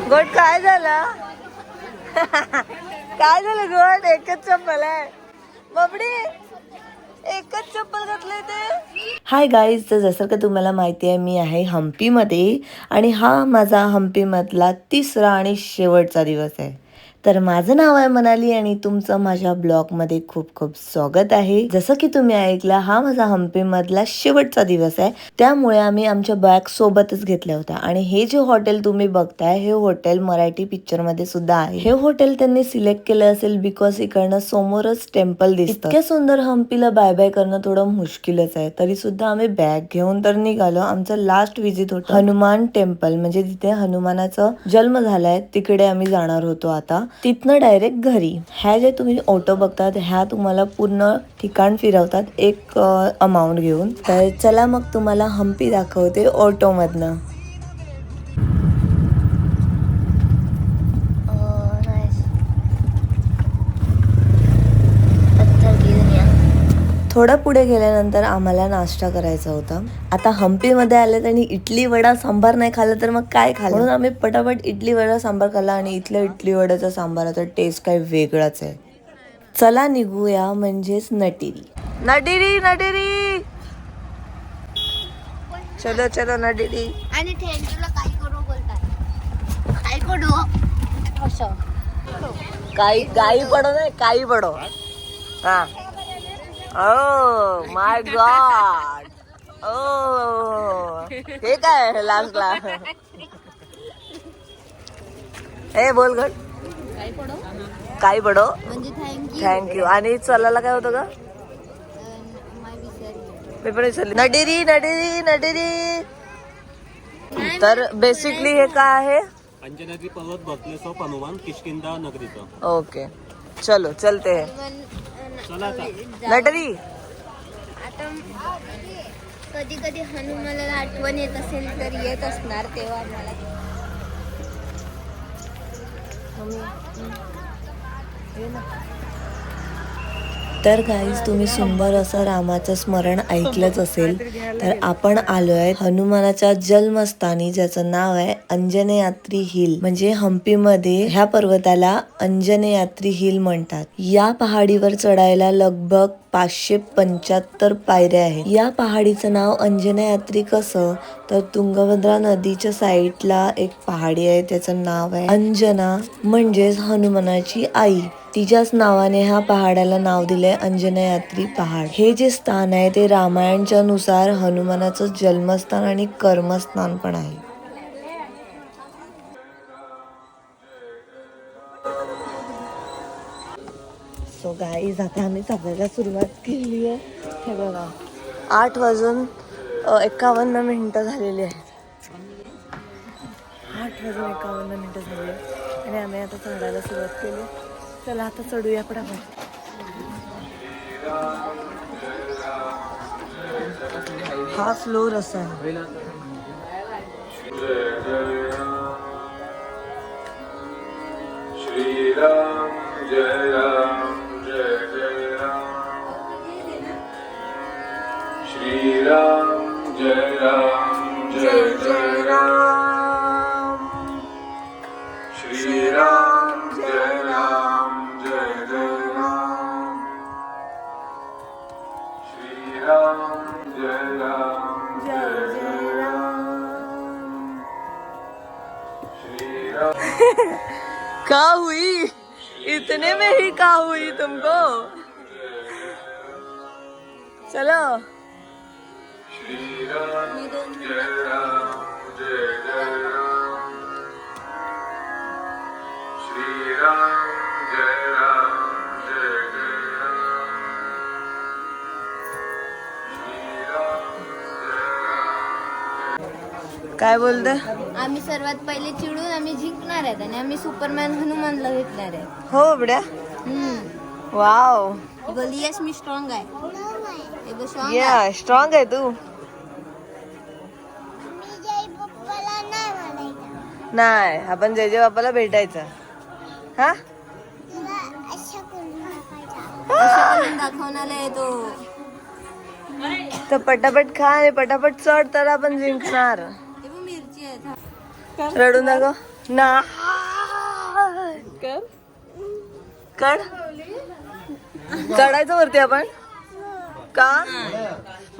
गोड काय झालं? काय झालं गोड? एकच चप्पल आहे बाबडी, एकच चप्पल घातलंय ते. हाय गाईज, तर जसं का तुम्हाला माहिती आहे मी आहे हम्पीमध्ये आणि हा माझा हम्पीमधला तिसरा आणि शेवटचा दिवस आहे. तर माझं नाव आहे मनाली आणि तुमचं माझ्या ब्लॉगमध्ये खूप खूप स्वागत आहे. जसं की तुम्ही ऐकलं, हा माझा हम्पीमधला शेवटचा दिवस आहे, त्यामुळे आम्ही आमच्या बॅग सोबतच घेतल्या होत्या. आणि हे जे हॉटेल तुम्ही बघताय, हे हॉटेल मराठी पिक्चर मध्ये सुद्धा आहे. हे हॉटेल त्यांनी सिलेक्ट केलं असेल बिकॉज इकडनं समोरच टेम्पल दिसतं. इतक्या सुंदर हम्पीला बाय बाय करणं थोडं मुश्किलच आहे, तरी सुद्धा आम्ही बॅग घेऊन तर निघालो. आमचं लास्ट विजिट होतं हनुमान टेम्पल, म्हणजे जिथे हनुमानाचा जन्म झालाय तिकडे आम्ही जाणार होतो. आता तिथनं डायरेक्ट घरी. ह्या जे तुम्ही ऑटो बघतात ह्या तुम्हाला पूर्ण ठिकाण फिरवतात एक अमाऊंट घेऊन. तर चला मग तुम्हाला हम्पी दाखवते ऑटो मधनं. थोडं पुढे गेल्यानंतर आम्हाला नाश्ता करायचा होता. आता हम्पीमध्ये आले आणि इडली वडा सांबार नाही खाल्लं तर मग काय खाल्लं, म्हणून आम्ही पटापट इडली वडा सांबार खाल्ला. आणि इथल्या इडली वड्याचा सांबाराचा टेस्ट काही वेगळाच आहे. चला निघूया, म्हणजेच नटेरी. नटेरी नटेरी, चलो चलो नटेरी. आणि थँक्यूला काय करू बोलतात, काय करू असं काही गाई पडो नाही, काही पडो. हा, ओ माय गॉड, ओ हे काय लास्टला हे बोल गड, काही पडो म्हणजे थँक्यू. आणि चलाला काय होतं का, मी पण विसरली. नटेरी नटेरी नटेरी. तर बेसिकली हे काय आहे, अंजनाद्री पर्वत birthplace of Hanuman Kishkindha नगरीचं. Okay चलो चलते हैं. चला आता. नटरी आता कधी कधी हनुमानाला आठवण येत असेल तर येत असणार तेव्हा मला. तर गाईज, तुम्ही सुंदर असं रामाचं स्मरण ऐकलंच असेल. तर आपण आलोय हनुमानाच्या जन्मस्थानी, ज्याचं नाव आहे अंजनेयात्री हिल. म्हणजे हम्पीमध्ये ह्या पर्वताला अंजनेयात्री हिल म्हणतात. या पहाडीवर चढायला लगभग 575 पायऱ्या आहेत. या पहाडीचं नाव अंजनेयात्री कसं, तर तुंगभद्रा नदीच्या साईडला एक पहाडी आहे, त्याचं नाव आहे अंजना, म्हणजेच हनुमानाची आई. तिच्याच नावाने ह्या पहाडाला नाव दिलंय अंजनेयात्री पहाड. हे जे स्थान आहे ते रामायणच्या नुसार हनुमानाचं जन्मस्थान आणि कर्मस्थान पण आहे. सो गाईज, आता आम्ही चालायला सुरुवात केली आहे. हे बघा, 8:51 झालेली आहेत. 8:51 झाली आणि आम्ही आता चढायला सुरुवात केली. चला आता चढूया पटापट. हा फ्लोर असा आहे. श्रीराम जय राम जय जय राम, श्रीराम जय राम जय जय राम, श्रीराम जय राम जय जय राम, श्रीराम जय राम जय जय राम, श्रीराम. का हुई इतने में ही, का हुई तुमको. चलो. श्रीराम जय राम जय जय राम, श्रीराम जय राम जय जय राम, श्रीराम जय राम. काय बोलते. आम्ही सर्वात पहिले चिडून आम्ही जिंकणार आहेत आणि आम्ही सुपरमॅन हनुमानला भेटणार आहे. हो बड्या, वाव. बोली यस मी स्ट्रॉंग आहे. या स्ट्रॉंग आहे तू. नाही, आपण जय जय बाप्पाला भेटायचं. हा दाखवण्याला येतो. तर पटापट खा आणि पटापट चढ, तर आपण जिंकणार. मिरची आहे. रडू नको. ना कड चढायचं वरती आपण का?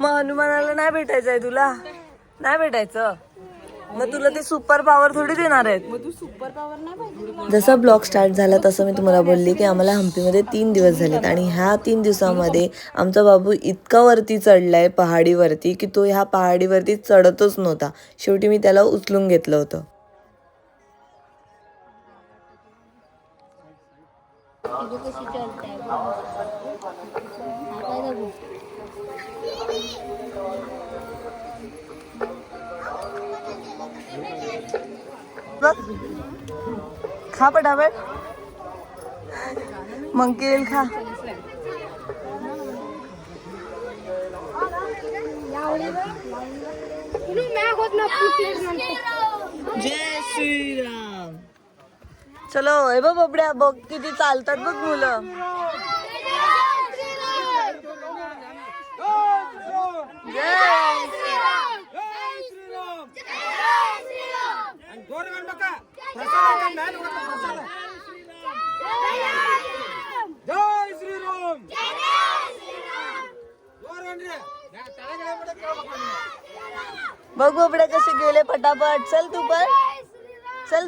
मग हनुमानाला नाही भेटायचंय तुला? नाही भेटायचं मग तुला ते सुपर पॉवर थोडी देणार आहेत. जसा ब्लॉग स्टार्ट झाला तसं मी तुम्हाला बोलली की आम्हाला हम्पीमध्ये 3 दिवस झालेत आणि ह्या 3 दिवसामध्ये आमचा बाबू इतका वरती चढलाय पहाडीवरती की तो ह्या पहाडीवरती चढतच नव्हता. शेवटी मी त्याला उचलून घेतलं होतं. कशी चलताय बघ खा पटापट मंकी वेल खा. जय श्रीराम. चलो हे बघ बबड्या बघ किती चालतात बघ मुलं. बघ बबड्या कसे गेले फटाफट. चल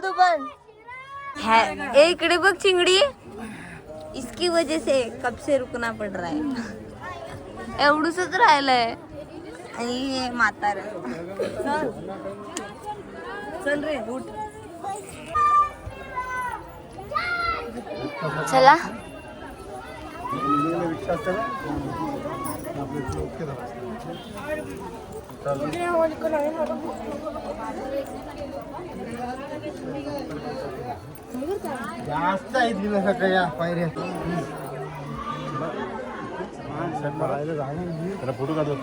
तू पण. ए इकडे बघ चिंगडी. इसकी वजह से कब से रुकना पड़ रहा है. एवढूसच राहिलंय आणि हे म्हातार. चल रे उठ. चला जास्त आहेत गेलं सगळ्या पायऱ्या. फोटो काढतो.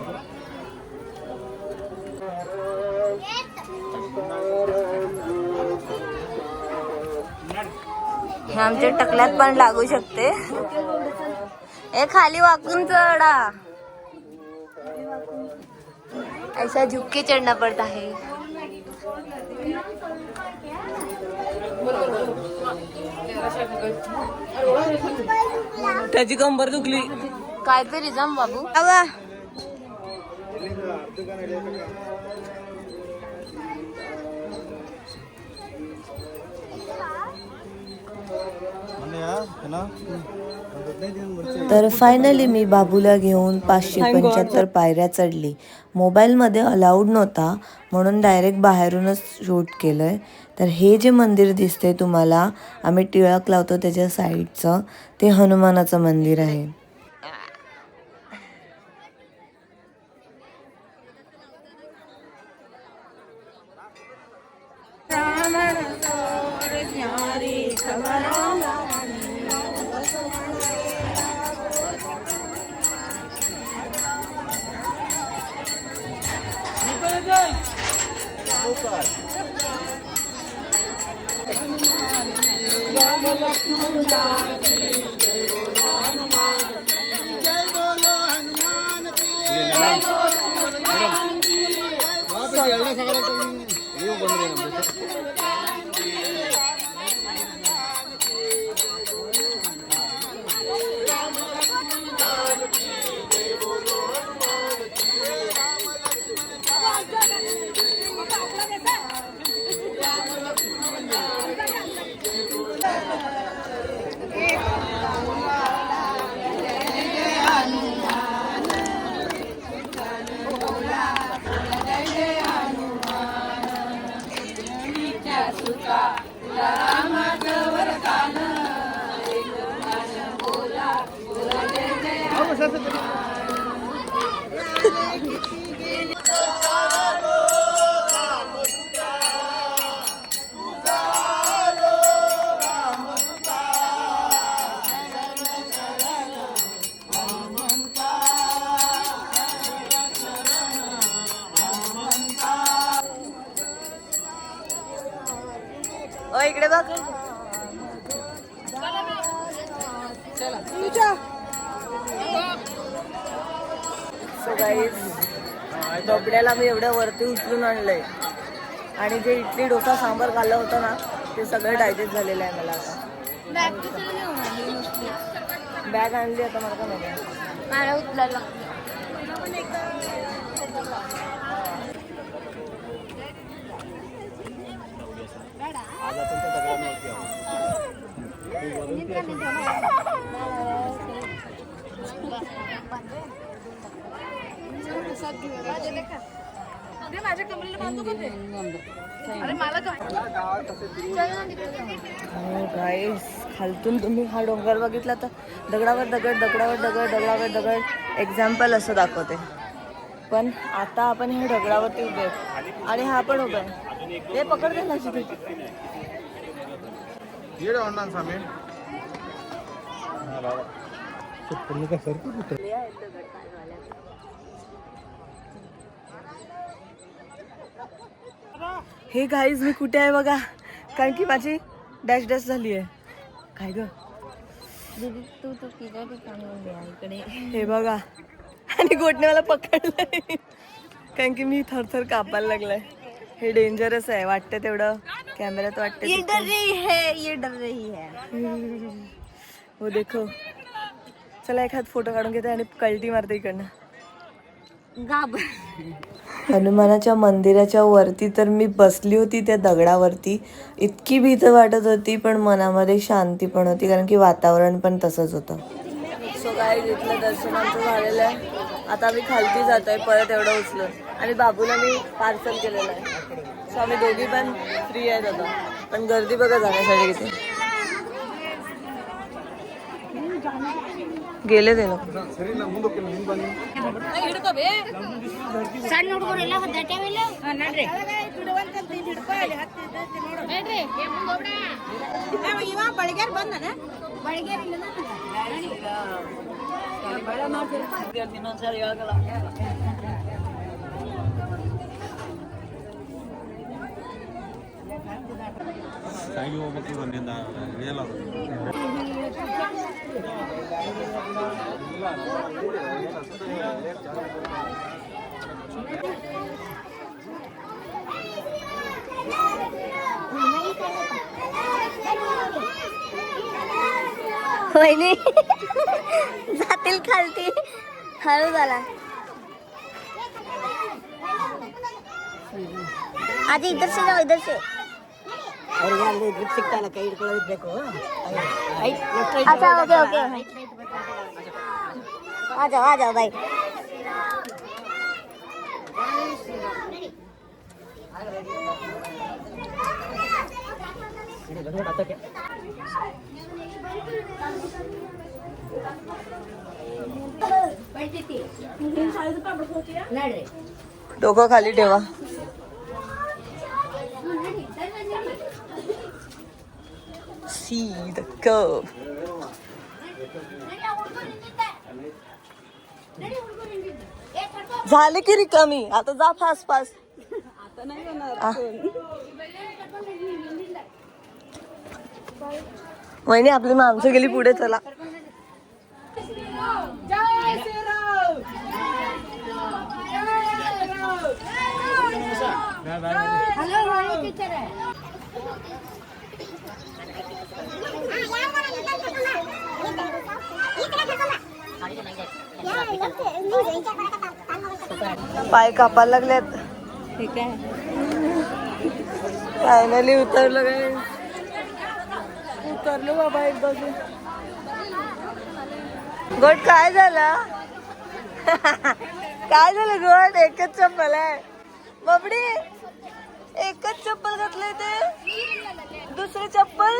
हे आमच्या टकल्यात पण लागू शकते. ए खाली वाकून चढा. ऐसा झुक के चढ़ना पड़ता है. त्याची कंबर दुखली. काहीतरी जम बाबू. आवा तर फायनली मी बाबूला घेऊन 575 पायऱ्या चढली. मोबाईलमध्ये अलाउड नव्हता म्हणून डायरेक्ट बाहेरूनच शूट केलंय. तर हे जे मंदिर दिसते तुम्हाला आम्ही टिळक लावतो त्याच्या साईडचं ते हनुमानाचं मंदिर आहे. इकडे बघ. सो गाईज बबड्याला मी एवढ्या वरती उचलून आणलंय आणि जे इडली डोसा सांबार खाल्लं होतं ना ते सगळं डायजेस्ट झालेलं आहे मला आता. बॅग आणली आता मला काय माहिती. मला उचलायला आज आपण त्या दगडांवरती आहोत. ही वरती अशी गाईस खालतून तुम्ही हा डोंगर बघितला तर दगडावर दगड दगडावर दगड दगडावर दगड एक्झाम्पल असं दाखवते. पण आता आपण ह्या दगडावरती उभे आहेत आणि हा पण उभा आहे. हे पकडते ना तिथे. येडे ऑनलाईन सामे हे गाईज मी कुठे आहे बघा, कारण की माझी डॅश डॅश झाली आहे. काय ग दीदी तू तुझ्या ठिकाणी द्या इकडे. हे बघा आणि गोटने मला पकडलंय कारण की मी थरथर कापायला लागलाय. हे डेंजरस आहे वाटतं तेवढं कॅमेऱ्यात वाटतं. ये डर रही है, ये डर रही है. हो देखो. चला एखाद फोटो काढून घेते आणि कल्टी मारते इकडनं. हनुमानाच्या मंदिराच्या वरती तर मी बसली होती त्या दगडावरती. इतकी भीती वाटत होती पण मनामध्ये शांती पण होती कारण की वातावरण पण तसंच होतं. सो काय इथलं दर्शन आमचं झालेलं आहे. आता आम्ही खालती जात आहे परत एवढं उचलून आणि बाबूला मी पार्सल केलेलं आहे. सो आम्ही दोघी पण फ्री आहेत आता. पण गर्दी बघा जाण्यासाठी किती गेले ते लोक. काही ಹೋಗ್ಬೇಕು ಬಂದಿಂದ ಹೇಳಲ್ಲ. वहिनी जातील खालती. हळू झाला. आज इधर से जाओ, इधर से. अच्छा ओके ओके आ जाओ भाई. डोकं खाली ठेवा. See the curve. झाले की रिकामी आता जा फास्ट फास्ट. वहिनी आपली माणसं गेली पुढे. चला पाय कापायला लागलेत. ठीक आहे. फायनली उतरलो. काय उतरलो बाबा एक बाजू. गोट काय झालं काय झालं गोट? एकच चप्पल आहे बाबडी. एकच चप्पल घातलंय ते दुसरी चप्पल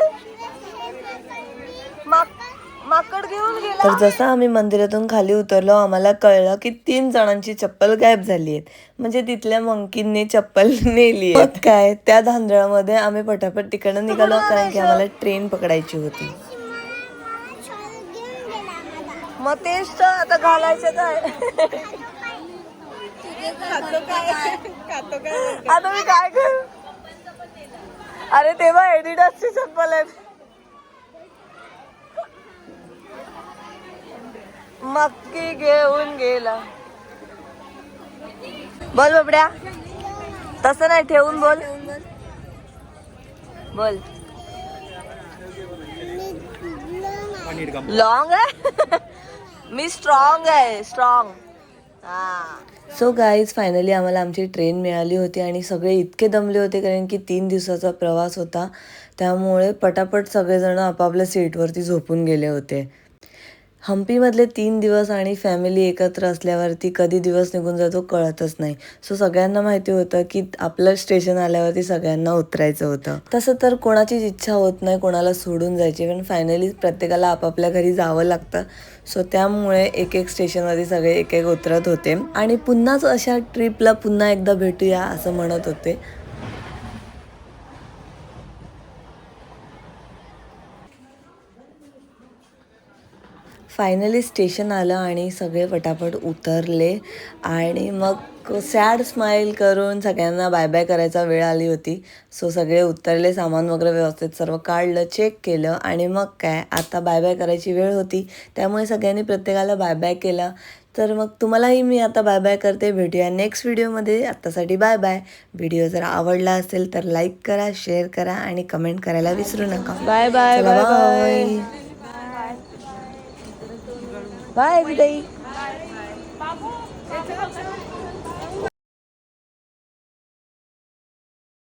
माकड घेऊन गेला. तर जसं आम्ही मंदिरातून खाली उतरलो आम्हाला कळलं की 3 जणांची चप्पल गायब झाली आहेत. म्हणजे तिथल्या मंकींनी चप्पल नेली आहे. काय त्या धांदळामध्ये आम्ही पटापट तिकडनं निघालो कारण की आम्हाला ट्रेन पकडायची होती. मग तेच तर आता घालायचं काय. आता मी काय करू. अरे तेव्हा एडिडासची चप्पल आहेत. मक्की घेऊन गेला. बोल बाबड्या. तसं नाही ठेवून बोल. बोल लॉंग आहे मी स्ट्रॉंग आहे स्ट्रॉंग. सो गाईज फायनली आम्हाला आमची ट्रेन मिळाली होती आणि सगळे इतके दमले होते कारण की 3 दिवसाचा प्रवास होता. त्यामुळे पटापट सगळेजण आपापल्या सीटवरती झोपून गेले होते. हम्पीमधले 3 दिवस आणि फॅमिली एकत्र असल्यावरती कधी दिवस निघून जातो कळतच नाही. सो सगळ्यांना माहिती होतं की आपलं स्टेशन आल्यावरती सगळ्यांना उतरायचं होतं. तसं तर कोणाचीच इच्छा होत नाही कोणाला सोडून जायची, पण फायनली प्रत्येकाला आपापल्या घरी जावं लागतं. सो त्यामुळे एक एक स्टेशनवरती सगळे एक एक उतरत होते आणि पुन्हाच अशा ट्रिपला पुन्हा एकदा भेटूया असं म्हणत होते. फायनली स्टेशन आलं आणि सगळे पटापट उतरले आणि मग सॅड स्माईल करून सगळ्यांना बाय बाय करायचा वेळ आली होती. सो सगळे उतरले, सामान वगैरे व्यवस्थित सर्व काढलं, चेक केलं आणि मग काय आता बाय बाय करायची वेळ होती. त्यामुळे सगळ्यांनी प्रत्येकाला बाय बाय केला. तर मग तुम्हालाही मी आता बाय बाय करते. भेटूया नेक्स्ट व्हिडिओमध्ये. आत्तासाठी बाय बाय. व्हिडिओ जर आवडला असेल तर लाईक करा, शेअर करा आणि कमेंट करायला विसरू नका. Bye bye bye bye bye. Bye.